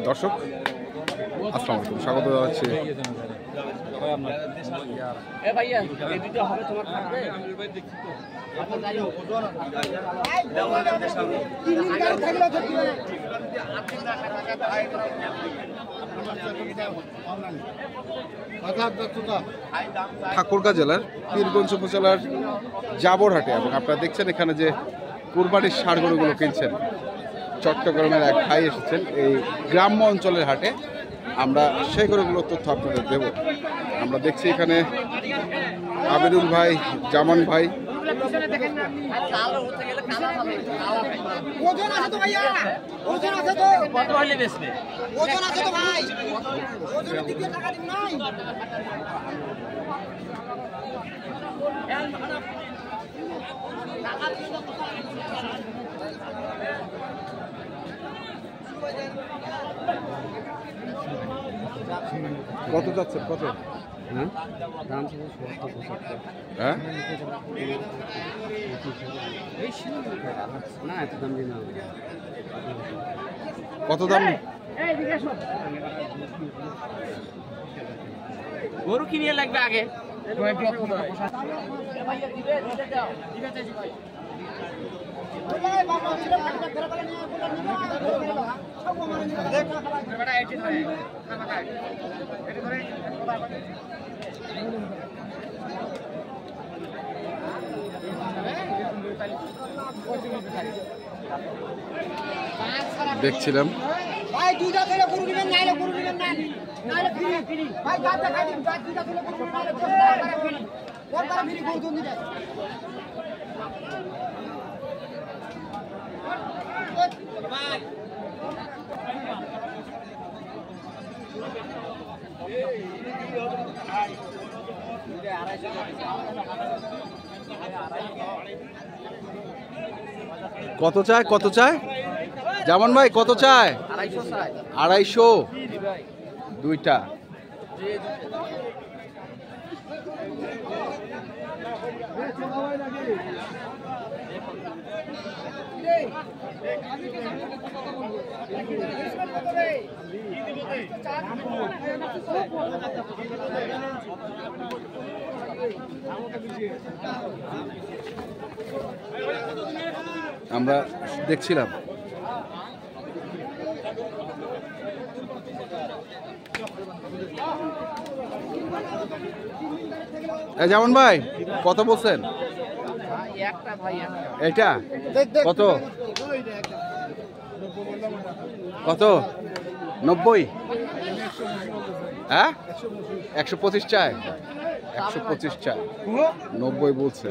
দর্শক আসসালামু আলাইকুম, স্বাগত জানাচ্ছি ঠাকুরগাঁ জেলার পীরগঞ্জ উপজেলার জাবরহাটে, এবং আপনারা দেখছেন এখানে যে কুরবানির ষাঁড় গরুগুলো কিনছেন। চট্টগ্রামের এক ভাই এসেছেন এই গ্রাম্য অঞ্চলের হাটে। আমরা সেই গরুগুলোর তথ্য আপনাদের দেব। আমরা দেখছি এখানে আবেদুল ভাই, জামান ভাই, কত যাচ্ছে? কত? হ্যাঁ, কত দাম? গরু কিনে লাগবে আগে। দেখছিলাম ভাই দুইটা ধরে গরু নেবেন, নাইলে গরু নেবেন না, নাইলে ফ্রি ভাই গাতে খাই দিন, ভাই দুইটা ধরে গরু নেবেন, নাইলে 10 টাকা ফ্রি, ওর পরে ফ্রি গরু দিন দিবেন। ভাই কত চায়? কত চায় জামান ভাই? কত চায়? 250 দুইটা। আমরা দেখছিলাম যেমন ভাই কত বলছেন? এটা কত? কত? 90? হ্যাঁ, 125 চায়। 125 চায়, 90 বলছে।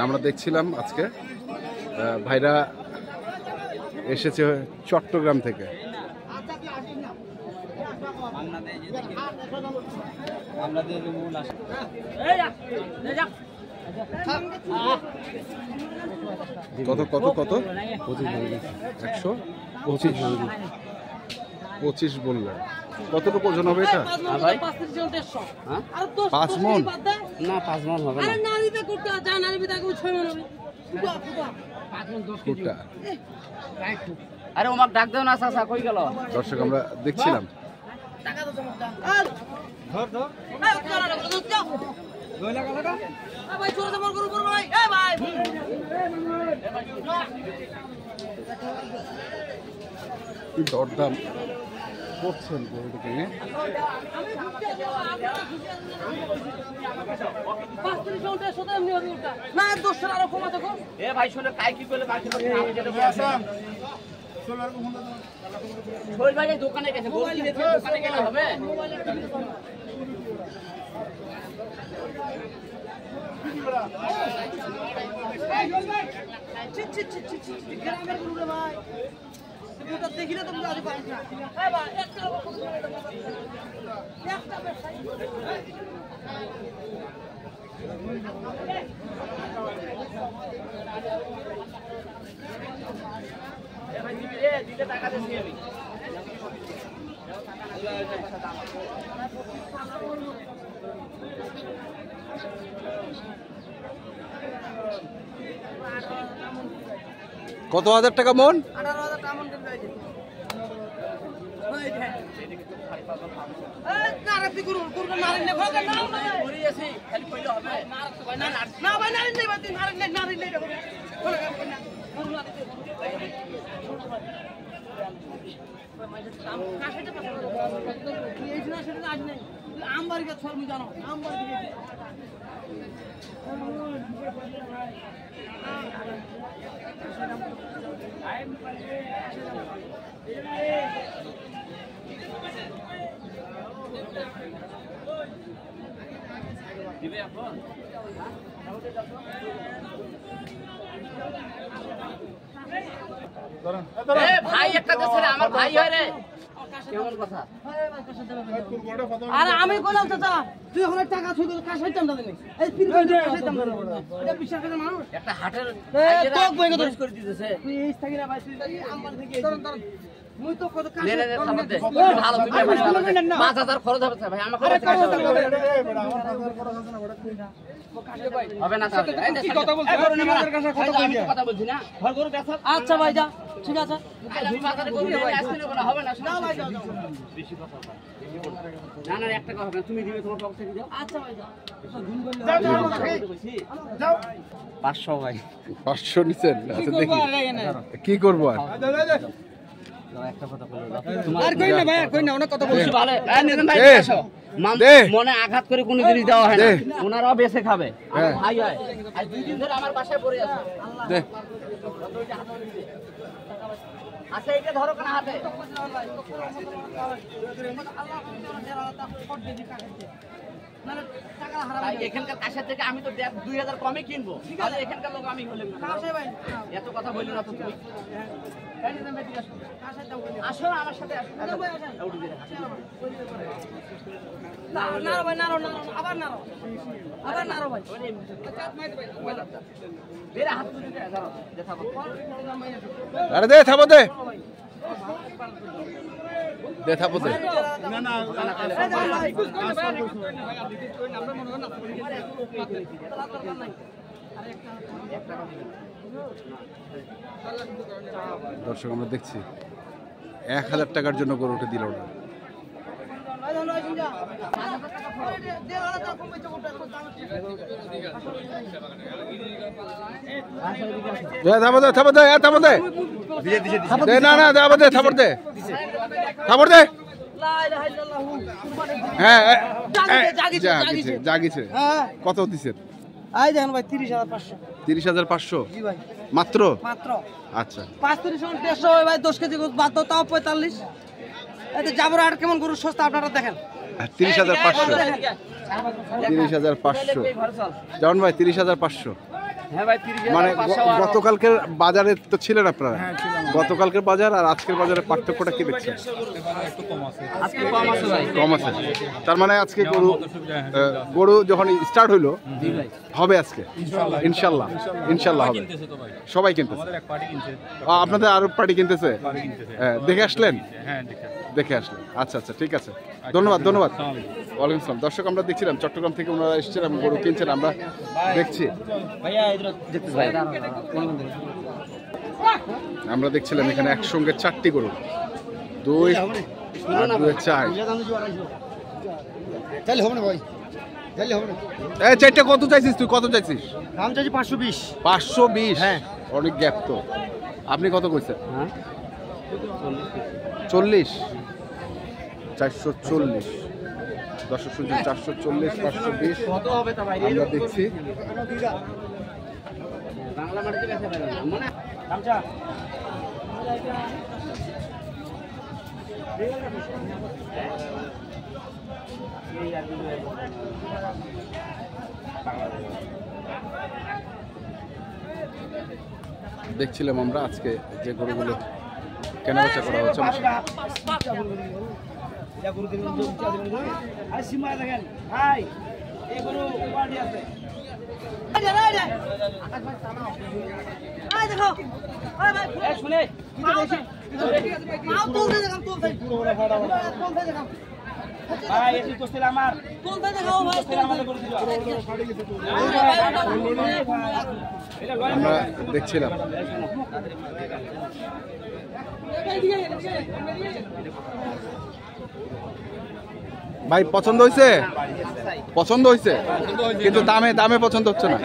আমরা দেখছিলাম আজকে ভাইরা এসেছে চট্টগ্রাম থেকে। কত কত কত? 125 বললেন। কতটুকু ওজন হবে এটা? 5 মণ? না 5 মণ হবে না। আরে ওমাক ডাক দাও না, চাচা কই গেল? দর্শক আমরা দেখছিলাম দরদাম করছেন গরুটাকে। ভাই শুনে কাই কি করলে দোকানে গেছে, দোকানে গেলে হবে। দেখিলে তুমি আজ পারিস না। টাকা দিয়েছি আমি। কত হাজার টাকা মন? 18,000 টাকা মন দিতে চাইছে। নারাজি করুন নারী নেই ভাই না করিয়েছি, খালি কইলে হবে। না ভাই নারী নেই ভাই নারী নেই আমবাড়ি গাছ সর্বি জানো আমবাড়ি দিবে এখন? এ ভাই একটা দেশে আমার ভাই হয় রে। কেমন কথা? আরে আমি বললাম চাচা তুই ওখানে টাকা ছুই কাজ হইতাম না দিনে এই পিন করে হইতাম না এটা বিশ্বাস করে মানুষ একটা হাটের তোক বই কত করে দিতেছে। তুই এই থাকি না ভাই তুই আমবার থেকে ধরুন মুই তো কত কাজ নে নে নে খাবার দে। ভালো তুই ভাই ভালো দে। 5000 খরচ হবে ভাই আমাকে হবে না তাহলে। এই কি কথা বলছিস? আমি তো কথা বলছি না। ঘর গরু বেচা। আচ্ছা ভাই যা ঠিক আছে আমি বাজারে গরু নিয়ে আসতে নেব না, হবে না। না ভাই যাও বেশি কথা বল। না না একটা কথা হবে, তুমি দিবে তোমার পক্ষ থেকে দাও। আচ্ছা ভাই যা যাও 500 ভাই 500 নিছেন? আচ্ছা দেখি কি করবো আর। একটা কথা বলে আর কই না ভাই আর কই না অনেক কথা বলছি ভালো এই নেন ভাই দে। আসো দে। মনে আঘাত করে কোনো জিনিস দেওয়া হয় না, দে। ওনারাও বেঁচে খাবে। হ্যাঁ। ভাই হয় আর 2 দিন ধরে আমার বাসায় পড়ে আছে। দে আচ্ছা এটা ধরো কেন হাতে? ভাই, এখানকার কাছের থেকে আমি তো 2000 কমে কিনবো, তাহলে এখানকার লোক আমি হলে এত কথা বললি না তো তুমি। আসো না, আমার সাথে আসো। নারো ভাই নারো নারো আবার নারো ভাই বেরে হাত তুলে দে, দাঁড়াও, দেখাবো। আরে দে থাপো দে দে থাপো দে। দর্শক আমরা দেখছি 1000 টাকার জন্য গরু উঠে দিল না। থাপো দে থাপো দে থাপো দে দে না না থাপো দে থাপড় দে থাপড় দে। হ্যাঁ জাগিছে। কত দিছেন? আই দেখেন ভাই 30,500 30,500 জি ভাই মাত্র? মাত্র আচ্ছা 35,150 হয় ভাই 10 কেজি বাদ দাও তাও 45 এতে যাবর আর কেমন গরু সস্তা আপনারা দেখেন 30,500 30,500 যেমন ভাই 30,500 হ্যাঁ ভাই 30,000 মানে 500 গতকালকের বাজারে তো ছিলেন আপনারা? গতকালকের বাজার আর আজকের বাজারে পার্থক্যটা কি দেখছেন? আজকে কম আছে ভাই। কম আছে, তার মানে আজকে গরু যখন স্টার্ট হইলো জি ভাই হবে আজকে ইনশাল্লাহ ইনশাল্লাহ হবে। সবাই কিনতেছে, আপনাদের আরো পার্টি কিনতেছে? হ্যাঁ, দেখে আসলেন? দেখে আসলেন, আচ্ছা আচ্ছা ঠিক আছে, ধন্যবাদ ধন্যবাদ। ওয়ালাইকুম আসসালাম। দর্শক আমরা দেখছিলাম চট্টগ্রাম থেকে ওনারা এসেছেন এবং গরু কিনছেন, আমরা দেখছি। আমরা দেখছিলাম এখানে একসঙ্গে 4টি গরু, 2 আর 2 4। তাহলে হবে না ভাই, তাহলে হবে না। এই 4টা কত চাইছিস তুই? কত চাইছিস? দাম চাইছি 520। 520? হ্যাঁ। অনেক গ্যাপ তো। আপনি কত কইছেন? হ্যাঁ 40? 440। দর্শক শুনছেন 440 520 কত হবে তা ভাই? আমরা দেখছি। বাংলা মাটিতে বেচা পাবেন না মনে দামটা দেখছিলাম আমরা আজকে যে গরুগুলো কেনাবেচা করা হচ্ছে। দেখো শুনে আমরা দেখছিলাম। ভাই পছন্দ হয়েছে? পছন্দ হয়েছে, কিন্তু দামে দামে পছন্দ হচ্ছে না।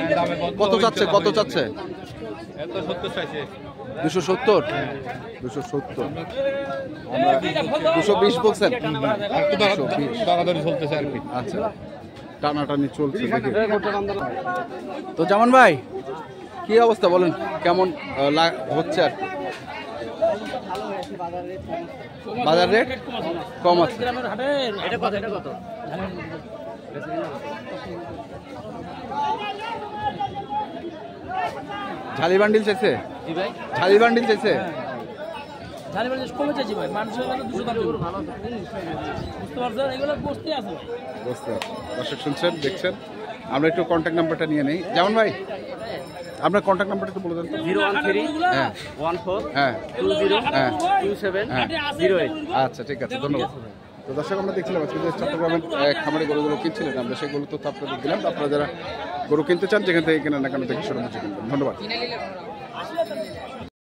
কত চাচ্ছে? কত চাচ্ছে? 270। 270। আমরা 220 বলছেন। 220 আচ্ছা, টানাটানি চলছে দেখি। তো জামান ভাই কি অবস্থা বলেন, কেমন হচ্ছে আর কি? বাজার রেট কম আছে। এটা কত? এটা কত? ঝালি বান্ডিল চাইছে? জি ভাই, ঝালি বান্ডিল চাইছে? ঝালি বান্ডিল কমে চাইছি ভাই, মানুষের কাছে 200 দাম দেবো। বুঝতে পারছেন, এগুলো বসতে আছে ভাই। বুঝতে পারছি। দর্শক শুনছেন, দেখছেন। আমরা একটু কন্ট্যাক্ট নাম্বারটা নিয়ে নেই। যেমন ভাই আপনার কন্ট্যাক্ট নাম্বারটা একটু বলে দেন তো। 013 হ্যাঁ 14 হ্যাঁ 20 হ্যাঁ 27 হ্যাঁ। 08। আচ্ছা ঠিক আছে, ধন্যবাদ। তো দর্শক আমরা দেখছিলাম আজকে যে চট্টগ্রামের খামারে গরুগুলো কিনছিলেন, আমরা সেগুলো তো আপনাদের দিলাম। আপনারা যারা গরু কিনতে চান যেখান থেকে কেনেন না কেন থেকে শুরু করতে কিনবেন। ধন্যবাদ।